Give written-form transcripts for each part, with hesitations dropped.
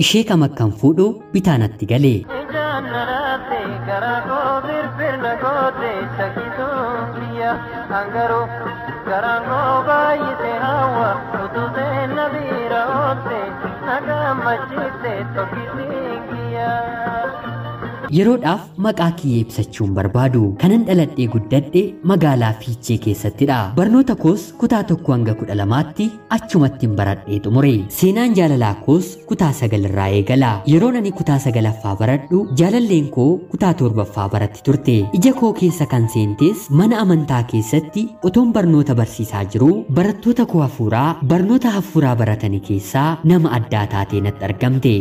ishee kam akkan fuudhu bitaanatti galee. Yeroodhaaf maqaa kiyya ibsachuun barbaadu kanan dhaladhee guddadhe magaalaa Fiichee keessattidha. Barnoota koos kutaa 1 hanga 12tti achumattiin baradhee xumure. Seenaan jaalalaa koos kutaa 9 irraa eegala. Yeroon ani kutaa 9ffaa baradhu jaalalleen koo kutaa 7ffaa baratti turte. Ija koo keessa kan seentees mana amantaa keessatti otoon barnoota barsiisaa jiru barattoota koo hafuuraa barnoota hafuuraa baratanii keessaa nama addaa taatee natti argamte.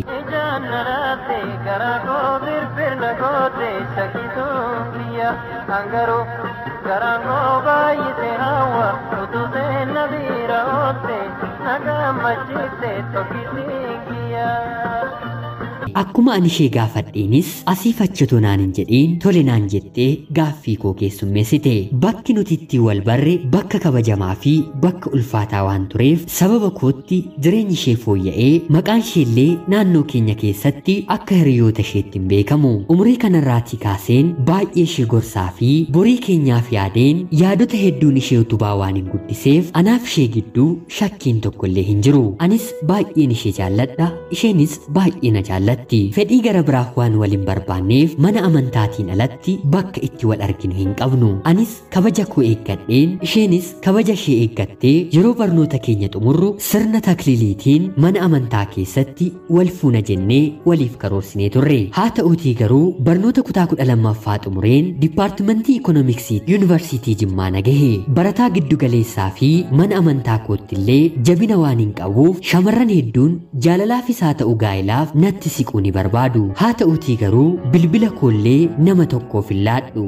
Akkuma ani ishee gaafadheenis asiif achitu naan hin jedhiin tole naan jettee gaaffii koo keessummeessite. Bakki nuti itti wal barre bakka kabajamaa fi bakka ulfaataa waan tureef sababa kootti jireenyi ishee fooyya'ee maqaan isheellee naannoo keenya keessatti akka hiriyoota isheetti hin beekamu. Umurii kanarraatii kaaseen baay'ee ishee gorsaa fi borii keenyaaf yaadeen yaadota hedduun ishee utubaa waan hin guddiseef anaaf ishee gidduu shakkiin tokkollee hin jiru. Anis baay'een ishee jaalladha, isheenis baay'ee na jaallatti. Fedhii gara biraa waan waliin barbaanneef mana amantaatiin alatti bakka itti wal arginu hin qabnu. Anis kabaja koo eeggadheen isheenis kabaja ishee eeggattee yeroo barnoota keenya xumurru sirna takliiliitiin mana amantaa keessatti wal fuuna jennee waliif karoorsinee turre. Haa ta'uutii garuu barnoota kutaa 12ffaa xumureen dipaartimentii Ikoonomiksii Yuunivarsiitii Jimmaa nagahe. Barataa giddu galeessaa fi mana amantaa koottillee jabina waan hin qabuuf shamarran hedduun jaalalaafis haa ta'u gaa'ilaaf natti siqu ni barbaadu. Haa ta'uutii garuu bilbila koollee nama tokkoof hin laadhu.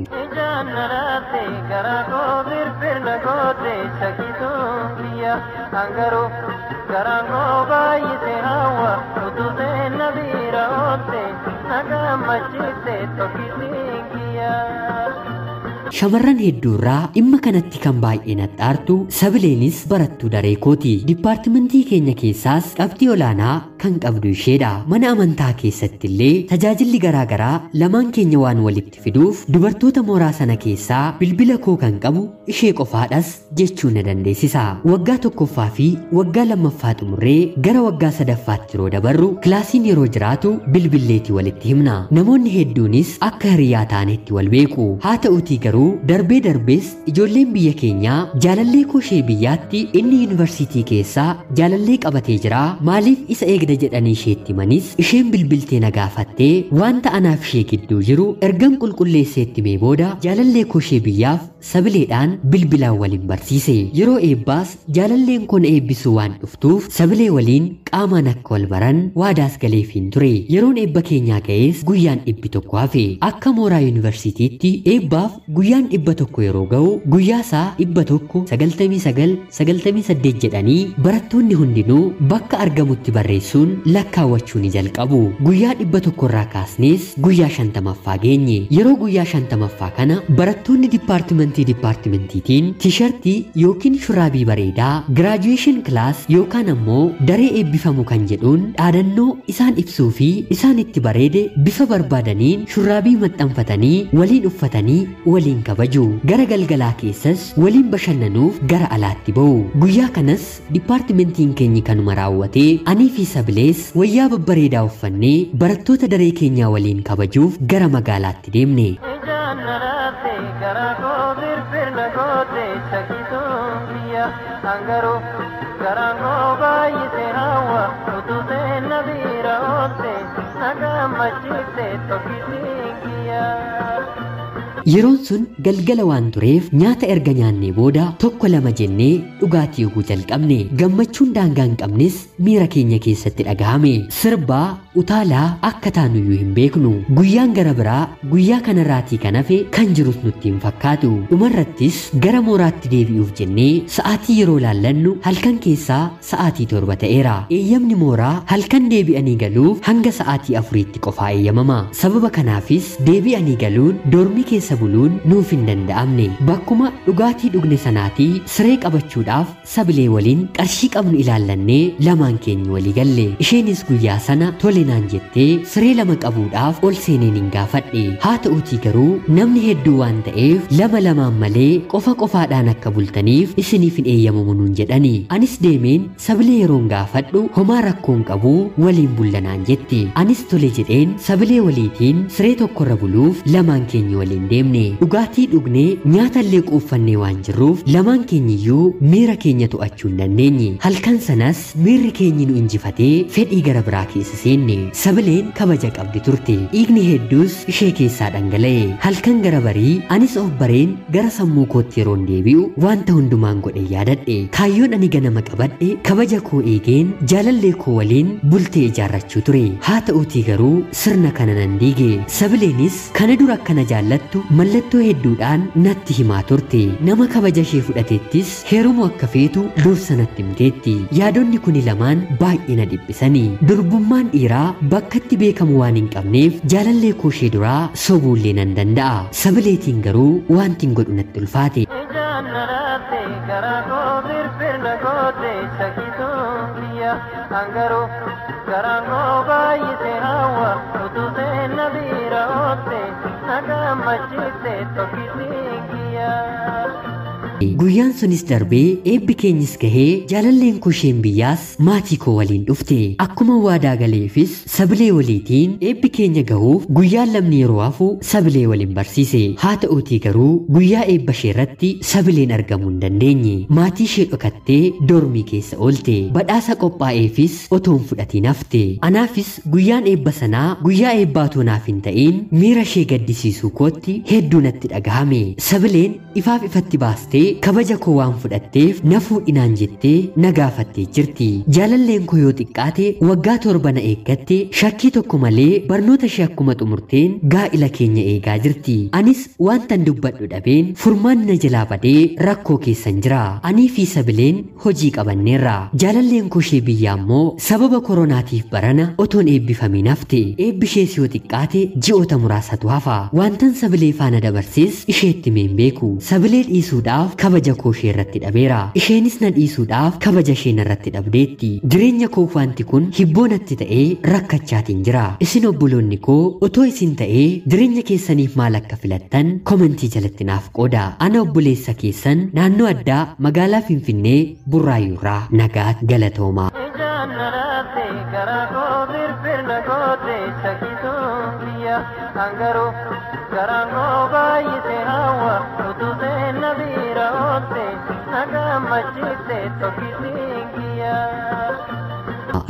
Shamarran hedduurraa dhimma kanatti kan baay'ee natti aartu Sabileenis barattuu daree kooti. Dipaartimentii keenya keessaas qabxii olaanaa kan qabdu isheedha. Mana amantaa keessatti illee tajaajilli garaagaraa lamaan keenya waan walitti fiduuf dubartoota mooraa sana keessaa bilbila koo kan qabu ishee qofaadhas jechuu na dandeessisa. Waggaa 1ffaa fi waggaa 2ffaa xumurree gara waggaa 3ffaatti yeroo dabarru kilaasiin yeroo jiraatu bilbilleetii walitti himna. Namoonni hedduunis akka hiriyaa taanetti wal beeku. Haa ta'uutii garuu darbee darbees ijoolleen biyya keenyaa jaalallee koo ishee biyyaatti inni yuunivarsiitii keessaa jaalallee qabatee jira maaliif isa eegda jedhanii isheetti manis isheen bilbiltee na gaafattee wanta anaaf ishee gidduu jiru ergan qulqulleesseetti mee booda jaalallee koo ishee biyyaaf Sabileedhaan bilbilaan waliin barsiise. Yeroo eebbaas jaalalleen koo na eebbisuu waan dhuftuuf Sabilee waliin qaamaan akka wal baran waadaas galeefiin ture. Yeroon eebba keenyaa ga'ees guyyaan 100 hafe. Akka mooraa yuunivarsiitiitti eebbaaf guyyaan 100 yeroo ga'u guyyaasaa 199 jedhanii barattoonni hundinuu bakka argamutti barreessuun lakkaawwachuu ni jalqabu. Guyyaa 100 irraa kaasnees guyyaa 50ffaa geenye. Yeroo guyyaa 50ffaa kana barattoonni dipaartimentiitiin tiishartii yookiin shuraabii bareedaa giraajuweeshin kilaas yookaan ammoo daree eebbifamu kan jedhuun dhaadannoo isaan ibsuu fi isaan itti bareede bifa barbaadaniin shuraabii maxxanfatanii waliin uffatanii waliin kabaju. Gara galgalaa keessas waliin bashannanuuf gara alaatti ba'u. Guyyaa kanas dipaartimentiin keenya kanuma raawwatee anii fi Sabilees wayyaa babbareedaa uffannee barattoota daree keenyaa waliin kabajuuf gara magaalaatti deemne. Yeroon sun galgala waan tureef nyaata erga nyaannee booda tokko lama jennee dhugaatii dhuguu jalqabne. Gammachuun daangaa hin qabnes miira keenya keessatti dhagahame. Sirbaa utaalaa akka taanuyyuu hin beeknu. Guyyaan gara biraa guyyaa kanarraatii kan hafe kan jirus nutti hin fakkaatu. Dhumarrattis gara mooraatti deebi'uuf jennee sa'aatii yeroo laallannu halkan keessaa sa'aatii 7 ta'eera. Eeyyamni mooraa halkan deebi'anii galuuf hanga sa'aatii 4tti qofaa eeyyamama. Sababa kanaafis deebi'anii galuun doormii keessa buluun nuuf hin danda'amne. Bakkuma dhugaatii dhugne sanaatii siree qabachuudhaaf Sabilee waliin qarshii qabnu ilaallannee lamaan keenya walii galle. Isheenis guyyaa sana tole naan jettee siree lama qabuudhaaf ol seeneen hin gaafadhe. Haa ta'uutii garuu namni hedduu waan ta'eef lama lamaan malee qofa qofaadhaan akka bultaniif isiniif hin eeyyamamu nuun jedhani. Anis deemeen Sabilee yeroon gaafadhu homaa rakkoon qabu waliin bullanaan jette. Anis tole jedheen Sabilee waliitiin siree tokkorra buluuf lamaan keenya waliin deemne. Dhugaatii dhugnee nyaata illee quuffannee waan jirruuf lamaan keenyiyyuu miira keenya to'achuu hin dandeenye. Halkan sanas miirri keenyi nu injifatee fedhii gara biraa keessa seenne. Sabileen kabaja qabdi turte. Dhiigni hedduus ishee keessaa dhangala'e. Halkan gara barii anis of bareen gara sammuu kootti yeroon deebi'u wanta hundumaan godhe yaadadhe. Kaayyoon ani ganama qabadhe kabaja koo eegeen jaalallee koo waliin bultee ijaarrachuu ture. Haa ta'uutii garuu sirna kana nan diige. Sabileenis kana dura akkana jaallattu mallattoo hedduudhaan natti himaa turte. Nama kabaja ishee fudhatettis heerumuu akka feetu dursa natti himteetti. Yaadonni kuni lamaan baay'ee na dhiphisanii. Durbummaan dhiiraa bakkatti beekamu waan hin qabneef jaalallee koo ishee duraa sobuullee nan danda'a. Sabileetiin garuu wanti hin godhu natti ulfaate. Guyyaan sunis darbee eebbi keenyis gahee jaalalleen koo isheen biyyaas maatii koo waliin dhufte. Akkuma waadaa galeefis Sabilee waliitiin eebbi keenya gahuuf guyyaan lamni yeroo hafu Sabilee waliin barsiise. Haa ta'uutii garuu guyyaa eebba ishee irratti Sabileen argamuu hin dandeenye. Maatii ishee dhokattee doormii keessa oolte. Badhaasa qophaa'eefis otoon fudhatiin hafte. Anaafis guyyaan eebba sanaa guyyaa eebbaa otoo naaf hin ta'in miira ishee gaddisiisuu kootti hedduu natti dhagahame. Sabileen ifaaf ifatti baastee kabaja koo waan fudhatteef na fuudhinaan jettee na gaafattee jirti. Jaalalleen koo yoo xiqqaate waggaa 7 na eeggatte shakkii tokko malee barnoota ishee akkuma xumurteen gaa'ila keenya eegaa jirti. Anis wantan dubbadhu dhabeen furmaan na jalaa badee rakkoo keessan jira. Anii fi Sabileen hojii qabanneerra. Jaalalleen koo ishee biyyaa immoo sababa koronaatiif barana otoon eebbifamiin hafte. Eebbi ishees yoo xiqqaate ji'oota muraasatu hafa. Wantan Sabilee faana dabarsees isheetti meen beeku. Sabilee dhiisuudhaaf kabaja koo ishee irratti dhabeera. Isheenis na dhiisuudhaaf kabaja ishee irratti dhabdeetti. Jireenya koo wanti kun hibboo natti ta'ee rakkachaatiin jira. Isin obboloonni koo otoo isin ta'ee jireenya keessaniif maal akka filattan komentii jalatti naaf qooda. Ana obboleessa keessan naannoo addaa magaalaa Finfinnee Burraayyuurraa nagaat galatoomaa.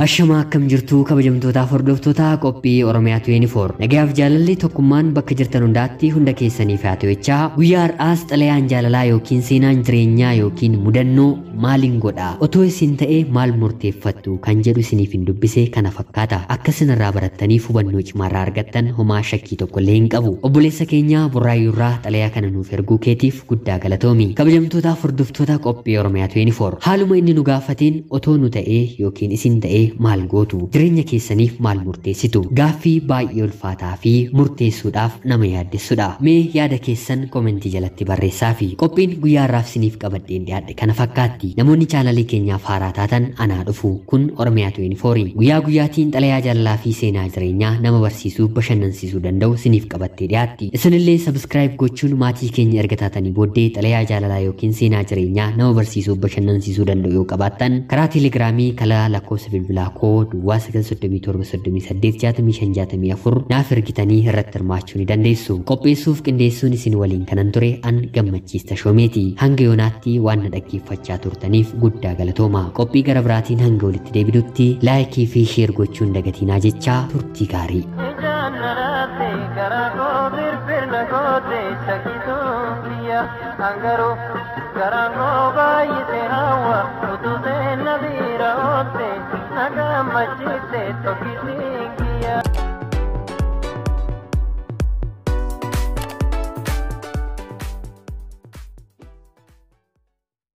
Ashama akkam jirtu kabajamtoota hordoftoota qophii Oromiyaa 24. Nagaaf jaalalli tokkummaan bakka jirtan hundaatti hunda keessaniif haa ta'u. Guyyaa har'aas xalayaan jaalalaa yookiin seenaan jireenyaa yookiin mudannoo maaliin godha? Otoo isin ta'ee maal murteeffattu kan jedhu isiniif hin dubbise kana fakkaata. Akka isinirraa barattaniif hubannoo cimaarraa argattan homaa shakkii tokkollee hin qabu. Obboleessa keenya Burraayyuurraa xalayaa kana nuuf erguu keetiif guddaa galatoomi. Kabajamtoota hordoftoota qophii Oromiyaa 24. Haaluma inni nu gaafateen otoo nu ta'ee yookiin isin ta'ee maal gootu? Jireenya keessaniif maal murteessitu? Gaaffii baay'ee ulfaataa fi murteessuudhaaf nama yaaddessudha. Mee yaada keessan komentii jalatti barreessaa fi qophiin guyyaa har'aaf isiniif qabadheen dhiyaadhe kana fakkaatti. Namoonni chaanalii keenyaaf haaraa taatan anaa dhufu kun Oromiyaa 24. Guyyaa guyyaatiin xalayaa jaalalaa fi seenaa jireenyaa nama barsiisuu bashannansiisuu danda'u isiniif qabattee dhiyaatti. Isinillee subscribe gochuun maatii keenya erga taatanii booddee xalayaa jaalalaa yookiin seenaa jireenyaa nama barsiisuu bashannansiisuu danda'u yoo qabaattan karaa teelegiraamii kalaa lakkoofsa bilbilaa koo duwwaa 937 naaf ergitanii irratti hirmaachuu ni dandeessu. Qopheessuuf qindeessuun isin waliin kanan ture an gammachiista shoomeeti. Hanga yoonaatti waan na dhaggeeffachaa turtaniif guddaa galatooma. Qophii gara biraatiin hanga walitti deebinutti laayikii fi sheer gochuun dagatinaa jechaa turtii gaarii. Naga machite to kisi